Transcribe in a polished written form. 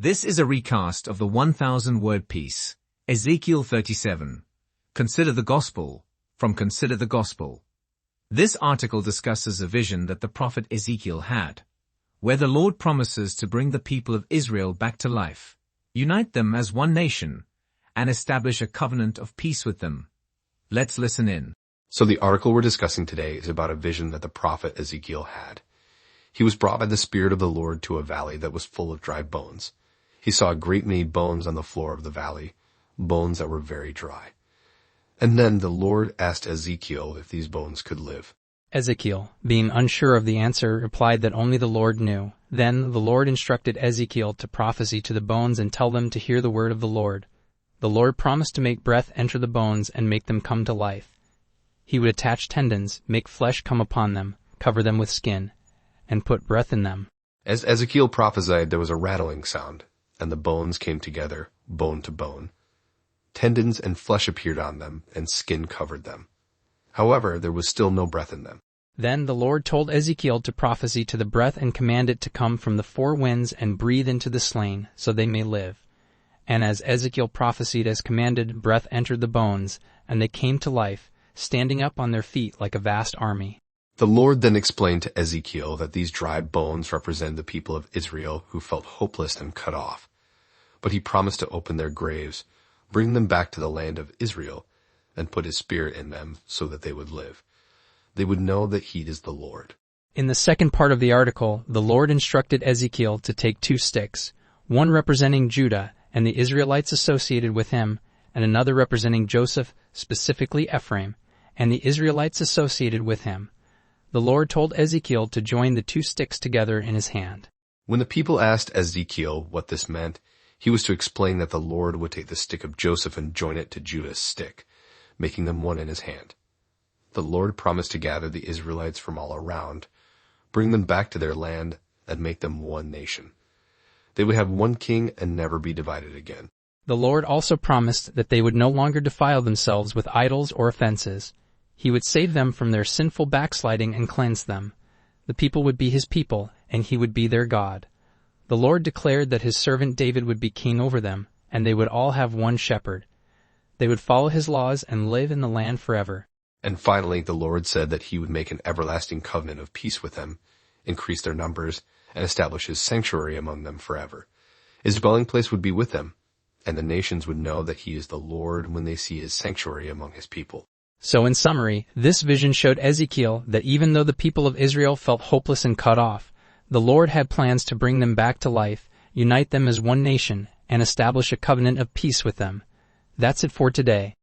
This is a recast of the 1,000-word piece, Ezekiel 37. Consider the Gospel, from Consider the Gospel. This article discusses a vision that the prophet Ezekiel had, where the Lord promises to bring the people of Israel back to life, unite them as one nation, and establish a covenant of peace with them. Let's listen in. So the article we're discussing today is about a vision that the prophet Ezekiel had. He was brought by the Spirit of the Lord to a valley that was full of dry bones. He saw a great many bones on the floor of the valley, bones that were very dry. And then the Lord asked Ezekiel if these bones could live. Ezekiel, being unsure of the answer, replied that only the Lord knew. Then the Lord instructed Ezekiel to prophesy to the bones and tell them to hear the word of the Lord. The Lord promised to make breath enter the bones and make them come to life. He would attach tendons, make flesh come upon them, cover them with skin, and put breath in them. As Ezekiel prophesied, there was a rattling sound, and the bones came together, bone to bone. Tendons and flesh appeared on them, and skin covered them. However, there was still no breath in them. Then the Lord told Ezekiel to prophesy to the breath and command it to come from the four winds and breathe into the slain, so they may live. And as Ezekiel prophesied as commanded, breath entered the bones, and they came to life, standing up on their feet like a vast army. The Lord then explained to Ezekiel that these dry bones represent the people of Israel who felt hopeless and cut off. But he promised to open their graves, bring them back to the land of Israel, and put his spirit in them so that they would live. They would know that he is the Lord. In the second part of the article, the Lord instructed Ezekiel to take two sticks, one representing Judah and the Israelites associated with him, and another representing Joseph, specifically Ephraim, and the Israelites associated with him. The Lord told Ezekiel to join the two sticks together in his hand. When the people asked Ezekiel what this meant, he was to explain that the Lord would take the stick of Joseph and join it to Judah's stick, making them one in his hand. The Lord promised to gather the Israelites from all around, bring them back to their land, and make them one nation. They would have one king and never be divided again. The Lord also promised that they would no longer defile themselves with idols or offenses. He would save them from their sinful backsliding and cleanse them. The people would be his people, and he would be their God. The Lord declared that his servant David would be king over them, and they would all have one shepherd. They would follow his laws and live in the land forever. And finally, the Lord said that he would make an everlasting covenant of peace with them, increase their numbers, and establish his sanctuary among them forever. His dwelling place would be with them, and the nations would know that he is the Lord when they see his sanctuary among his people. So in summary, this vision showed Ezekiel that even though the people of Israel felt hopeless and cut off, the Lord had plans to bring them back to life, unite them as one nation, and establish a covenant of peace with them. That's it for today.